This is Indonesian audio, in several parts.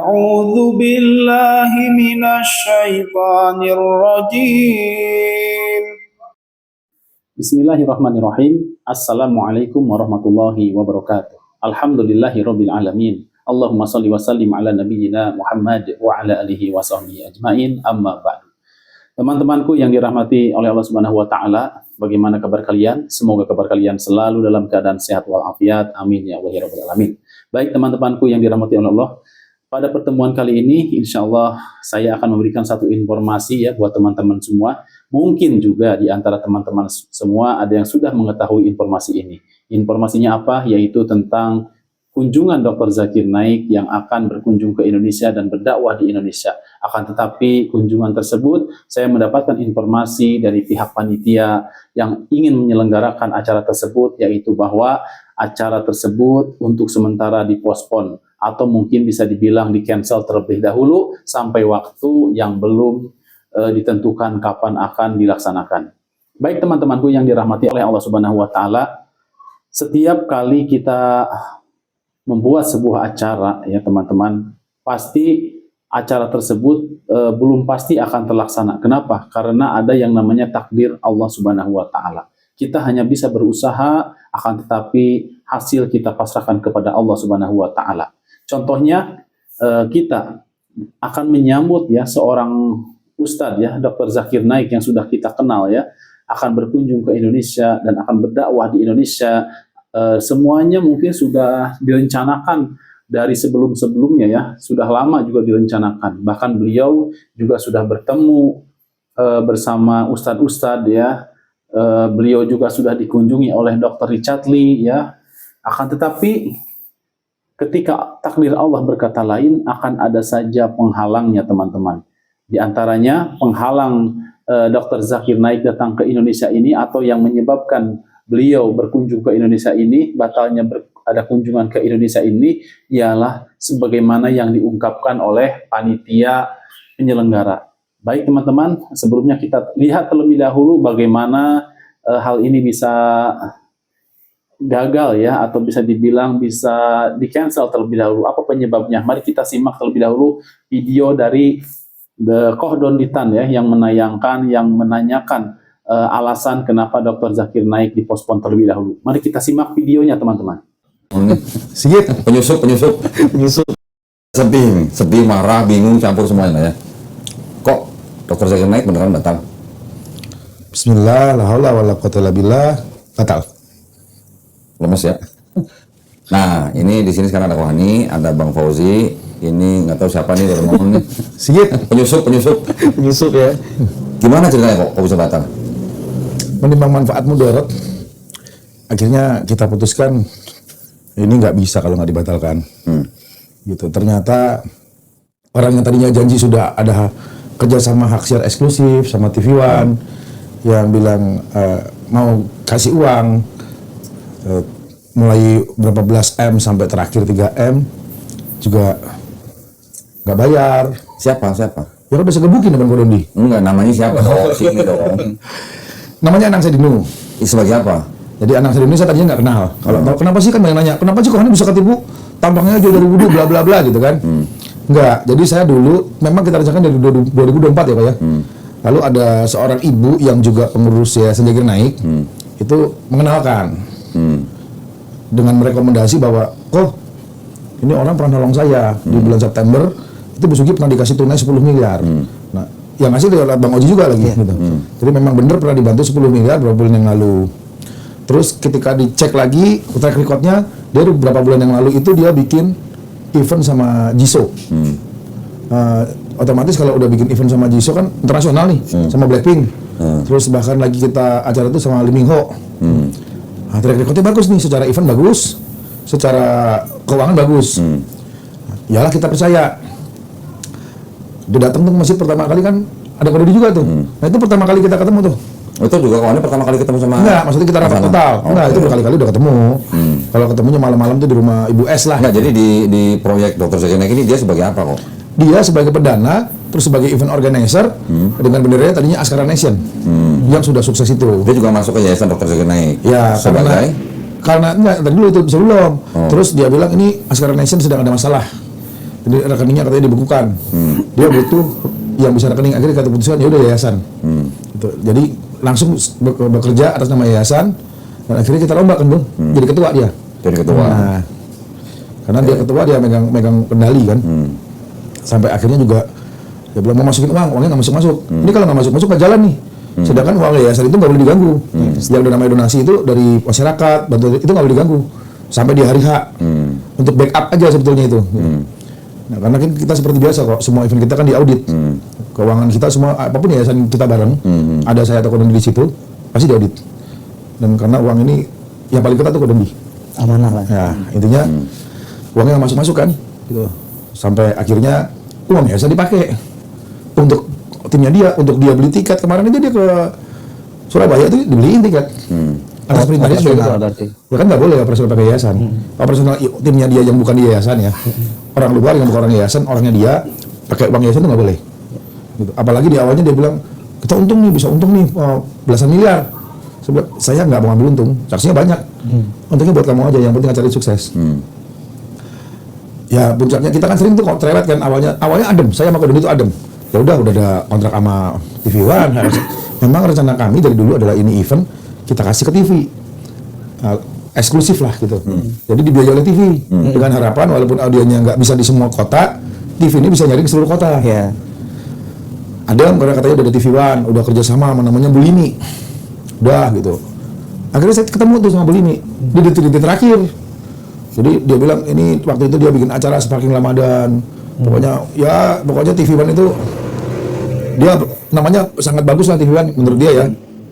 أعوذ بالله من الشيطان الرجيم. Bismillahirrahmanirrahim. Assalamualaikum warahmatullahi wabarakatuh. Alhamdulillahirabbil alamin. Allahumma shalli wa sallim ala nabiyyina Muhammad wa ala alihi wa sahbihi ajmain. Amma ba'du. Teman-temanku yang dirahmati oleh Allah Subhanahu wa taala, bagaimana kabar kalian? Semoga kabar kalian selalu dalam keadaan sehat walafiat. Amin ya rabbal alamin. Baik teman-temanku yang dirahmati oleh Allah, pada pertemuan kali ini insya Allah saya akan memberikan satu informasi ya buat teman-teman semua. Mungkin juga di antara teman-teman semua ada yang sudah mengetahui informasi ini. Informasinya apa? Yaitu tentang kunjungan Dr. Zakir Naik yang akan berkunjung ke Indonesia dan berdakwah di Indonesia. Akan tetapi kunjungan tersebut saya mendapatkan informasi dari pihak panitia yang ingin menyelenggarakan acara tersebut, yaitu bahwa acara tersebut untuk sementara dipospon atau mungkin bisa dibilang di-cancel terlebih dahulu sampai waktu yang belum ditentukan kapan akan dilaksanakan. Baik teman-temanku yang dirahmati oleh Allah Subhanahu wa taala, setiap kali kita membuat sebuah acara ya teman-teman, pasti acara tersebut belum pasti akan terlaksana. Kenapa? Karena ada yang namanya takdir Allah Subhanahu wa taala. Kita hanya bisa berusaha, akan tetapi hasil kita pasrahkan kepada Allah Subhanahu wa taala. Contohnya kita akan menyambut ya seorang Ustadz ya, Dr. Zakir Naik yang sudah kita kenal ya, akan berkunjung ke Indonesia dan akan berdakwah di Indonesia. Semuanya mungkin sudah direncanakan dari sebelum-sebelumnya ya, sudah lama juga direncanakan. Bahkan beliau juga sudah bertemu bersama ustadz-ustadz ya. Beliau juga sudah dikunjungi oleh Dr. Richard Lee ya. Akan tetapi ketika takdir Allah berkata lain, akan ada saja penghalangnya teman-teman. Di antaranya penghalang Dr. Zakir Naik datang ke Indonesia ini, atau yang menyebabkan beliau berkunjung ke Indonesia ini, batalnya ada kunjungan ke Indonesia ini, ialah sebagaimana yang diungkapkan oleh panitia penyelenggara. Baik teman-teman, sebelumnya kita lihat terlebih dahulu bagaimana hal ini bisa gagal ya, atau bisa dibilang bisa di-cancel terlebih dahulu. Apa penyebabnya? Mari kita simak terlebih dahulu video dari The Kohdonditan ya, yang menayangkan, yang menanyakan alasan kenapa Dr. Zakir Naik dipospon terlebih dahulu. Mari kita simak videonya teman-teman. Sigit, penyusup. Sedih, marah, bingung, campur semuanya ya. Kok Dr. Zakir Naik beneran batal? Bismillah, la haula wala quwwata illa billah, batal. Lemes ya. Nah, ini di sini sekarang ada Wahani, ada Bang Fauzi, ini nggak tahu siapa nih dari ngomong nih. Sigit, penyusup ya. Gimana ceritanya kok bisa batal? menimbang manfaat mudarat, akhirnya kita putuskan ini nggak bisa kalau nggak dibatalkan. Gitu. Ternyata orang yang tadinya janji sudah ada kerjasama hak siar eksklusif sama TV One yang bilang mau kasih uang mulai berapa belas M sampai terakhir 3 M juga nggak bayar. Siapa? Ya udah bisa gebukin Bang Kodondi. Enggak, namanya siapa? Sini dong. Namanya Anang Sedinu. Sebagai apa? Jadi Anang Sedinu saya tadinya nggak kenal. Kalau tahu kenapa sih kan banyak nanya, kenapa sih kok ini bisa ketipu? Tampangnya jauh dari wudhu bla bla bla gitu kan? Enggak. Jadi saya dulu memang kita rencanakan dari 2024 ya Pak ya. Lalu ada seorang ibu yang juga pengurus ya Zakir Naik itu mengenalkan dengan merekomendasi bahwa kok ini orang pernah nolong saya di bulan September itu Bu Sugi pernah dikasih tunai 10 miliar. Nah, yang ngasih adalah Bang Oji juga lagi gitu. Jadi memang benar pernah dibantu 10 miliar beberapa bulan yang lalu. Terus ketika dicek lagi track recordnya, dia beberapa bulan yang lalu itu dia bikin event sama Jisoo. Otomatis kalau udah bikin event sama Jisoo kan internasional nih, sama Blackpink. Terus bahkan lagi kita acara itu sama Lee Min Ho. Nah, track recordnya bagus nih, secara event bagus, secara keuangan bagus. Yalah kita percaya. Dia datang tuh ke masjid pertama kali kan ada Kododi juga tuh. Nah itu pertama kali kita ketemu tuh. Itu juga kawannya pertama kali ketemu sama? Enggak, maksudnya kita rapat total. Enggak, itu berkali-kali udah ketemu. Kalau ketemunya malam-malam tuh di rumah Ibu S lah. Enggak, jadi di proyek Dr. Zakir Naik ini dia sebagai apa kok? Dia sebagai perdana, terus sebagai event organizer, dengan benderanya tadinya Askara Nation, yang sudah sukses itu. Dia juga masuk ke yayasan Dr. Zakir Naik? Ya, sebagai? Karena enggak, tadi dulu itu sebelum. Terus dia bilang ini Askara Nation sedang ada masalah. Jadi rekeningnya katanya dibekukan. Dia butuh yang bisa rekening, akhirnya kita putuskan ya udah yayasan. Gitu. Jadi langsung bekerja atas nama yayasan dan akhirnya kita rombak kan, Bung. Jadi ketua dia. Jadi ketua. Nah, karena dia ketua, dia megang kendali kan. Sampai akhirnya juga ya belum mau masukin uangnya nggak masuk. Ini kalau nggak masuk nggak jalan nih. Sedangkan uang yayasan itu nggak boleh diganggu. Yang namanya donasi itu dari masyarakat, bantuan itu nggak boleh diganggu sampai di hari H. Untuk backup aja sebetulnya itu. Nah, karena kita seperti biasa kok, semua event kita kan diaudit. Keuangan kita semua, apapun yayasan kita bareng, ada saya atau Kodendi di situ, pasti diaudit. Dan karena uang ini yang paling ketat tuh Kodendi. Amanah lah. Ya, intinya uangnya nggak masuk kan, gitu. Sampai akhirnya uang yayasan dipakai untuk timnya dia, untuk dia beli tiket. Kemarin itu dia ke Surabaya tuh dibeliin tiket. Atas perintah Operasional nasional. berarti. Ya kan nggak boleh operasional pakai yayasan. Operasional timnya dia yang bukan di yayasan ya. Orang luar yang bukan orang yayasan, orangnya dia pakai uang yayasan itu nggak boleh. Gitu. Apalagi di awalnya dia bilang kita untung nih, bisa untung nih belasan miliar. Saya nggak mau ambil untung, saksinya banyak. Untungnya buat kamu aja, yang penting cari sukses. Ya puncaknya kita kan sering tuh kok cerewet kan, awalnya adem. Saya sama Kodendi itu adem. Ya udah ada kontrak sama TV One. Memang rencana kami dari dulu adalah ini event kita kasih ke TV, eksklusif lah gitu. Jadi dibiayai oleh TV dengan harapan walaupun audionya nggak bisa di semua kota, TV ini bisa nyari ke seluruh kota. Ya. Ada yang katanya udah ada TV One, udah kerjasama sama namanya Bulimi, udah gitu. Akhirnya saya ketemu tuh sama Bulimi di detik-detik terakhir. Jadi dia bilang ini waktu itu dia bikin acara Sparking Ramadan. Pokoknya TV One itu dia namanya sangat bagus lah TV One menurut dia ya.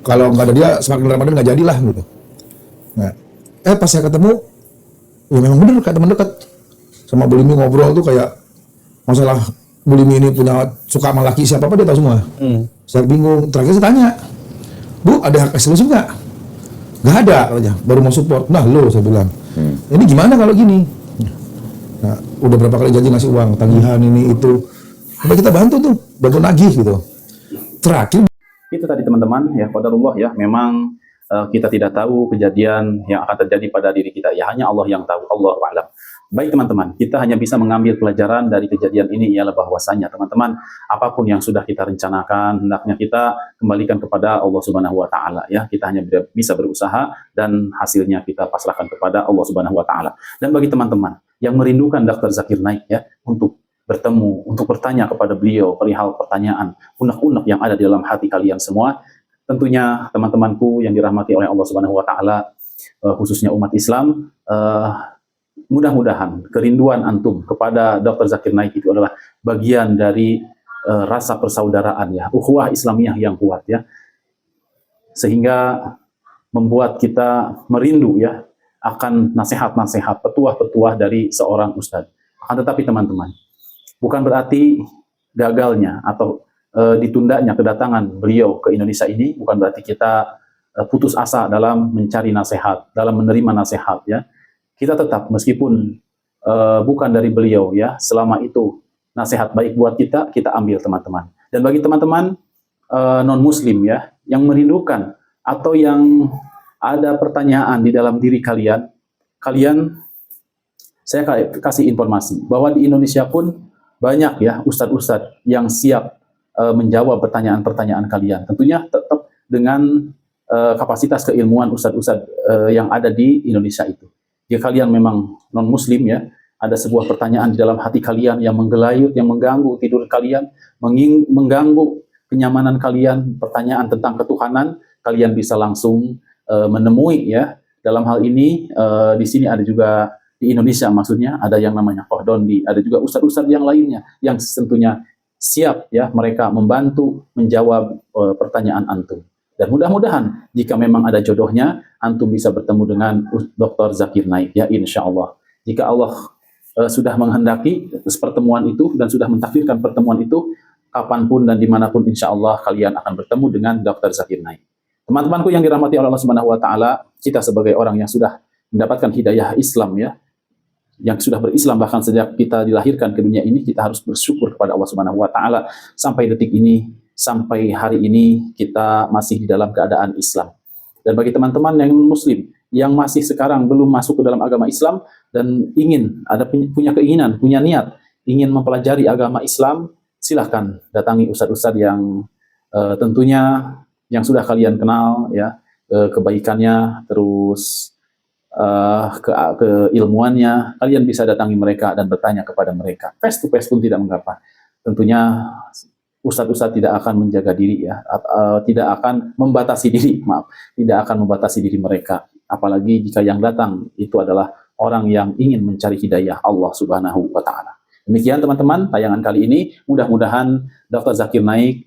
Kalau nggak ada dia Sparking Ramadan nggak jadilah gitu. Nah, pas saya ketemu, ya memang bener kayak teman dekat. Sama Bulimi ngobrol tuh kayak masalah Bulimi ini punya suka sama laki siapa dia tahu semua. Saya bingung. Terakhir saya tanya, Bu ada hak eksklusif nggak? Nggak ada katanya. Baru mau support. Nah lo saya bilang. Ini gimana kalau gini? Nah, udah berapa kali janji ngasih uang, tagihan ini itu. Sampai kita bantu nagih gitu. Terakhir Itu tadi teman-teman, ya qadarullah ya, memang kita tidak tahu kejadian yang akan terjadi pada diri kita, ya hanya Allah yang tahu, Allahu a'lam. Baik teman-teman, kita hanya bisa mengambil pelajaran dari kejadian ini ialah bahwasanya teman-teman, apapun yang sudah kita rencanakan, hendaknya kita kembalikan kepada Allah Subhanahu wa taala ya. Kita hanya bisa berusaha dan hasilnya kita pasrahkan kepada Allah Subhanahu wa taala. Dan bagi teman-teman yang merindukan Dr. Zakir Naik ya untuk bertemu, untuk bertanya kepada beliau perihal pertanyaan unek-unek yang ada di dalam hati kalian semua, tentunya teman-temanku yang dirahmati oleh Allah Subhanahu wa taala, khususnya umat Islam, mudah-mudahan kerinduan antum kepada Dr. Zakir Naik itu adalah bagian dari rasa persaudaraan ya, ukhuwah Islamiyah yang kuat ya, sehingga membuat kita merindu ya akan nasihat-nasihat, petuah-petuah dari seorang ustadz. Akan tetapi teman-teman, bukan berarti gagalnya atau ditundanya kedatangan beliau ke Indonesia ini, bukan berarti kita putus asa dalam mencari nasihat, dalam menerima nasihat ya. Kita tetap meskipun bukan dari beliau ya, selama itu nasihat baik buat kita, kita ambil teman-teman. Dan bagi teman-teman non-muslim ya, yang merindukan atau yang ada pertanyaan di dalam diri kalian, saya kasih informasi bahwa di Indonesia pun banyak ya ustadz-ustadz yang siap menjawab pertanyaan-pertanyaan kalian. Tentunya tetap dengan kapasitas keilmuan ustadz-ustadz yang ada di Indonesia itu. Jika kalian memang non-muslim ya, ada sebuah pertanyaan di dalam hati kalian yang menggelayut, yang mengganggu tidur kalian, mengganggu kenyamanan kalian, pertanyaan tentang ketuhanan, kalian bisa langsung menemui ya. Dalam hal ini di sini ada juga di Indonesia maksudnya ada yang namanya Kohdondi, ada juga ustadz-ustadz yang lainnya yang tentunya siap ya mereka membantu menjawab pertanyaan antum. Dan mudah-mudahan jika memang ada jodohnya, antum bisa bertemu dengan Dr. Zakir Naik ya, insya Allah. Jika Allah sudah menghendaki pertemuan itu dan sudah mentakdirkan pertemuan itu, kapanpun dan dimanapun insya Allah kalian akan bertemu dengan Dr. Zakir Naik. Teman-temanku yang dirahmati oleh Allah Subhanahu wa taala, kita sebagai orang yang sudah mendapatkan hidayah Islam ya, yang sudah berislam bahkan sejak kita dilahirkan ke dunia ini, kita harus bersyukur kepada Allah Subhanahu wa taala sampai detik ini, sampai hari ini kita masih di dalam keadaan Islam. Dan bagi teman-teman yang muslim yang masih sekarang belum masuk ke dalam agama Islam dan ingin punya keinginan, punya niat ingin mempelajari agama Islam, silahkan datangi ustadz-ustadz yang tentunya yang sudah kalian kenal ya, kebaikannya, terus keilmuannya. Kalian bisa datangi mereka dan bertanya kepada mereka. Face to face pun tidak mengapa. Tentunya ustadz-ustadz tidak akan menjaga diri ya, tidak akan membatasi diri, tidak akan membatasi diri mereka. Apalagi jika yang datang itu adalah orang yang ingin mencari hidayah Allah Subhanahu wa Ta'ala. Demikian teman-teman tayangan kali ini, mudah-mudahan Dr. Zakir Naik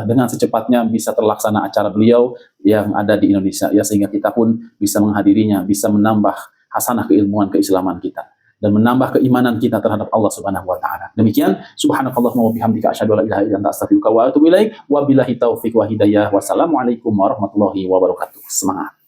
dengan secepatnya bisa terlaksana acara beliau yang ada di Indonesia ya, sehingga kita pun bisa menghadirinya, bisa menambah hasanah keilmuan keislaman kita dan menambah keimanan kita terhadap Allah Subhanahu wa Ta'ala. Demikian, subhanakallahumma wa bihamdika asyhadu an la ilaha illa anta astaghfiruka wa atubu ilaik. Wabillahi taufiq wa hidayah. Wassalamualaikum warahmatullahi wabarakatuh. Semangat.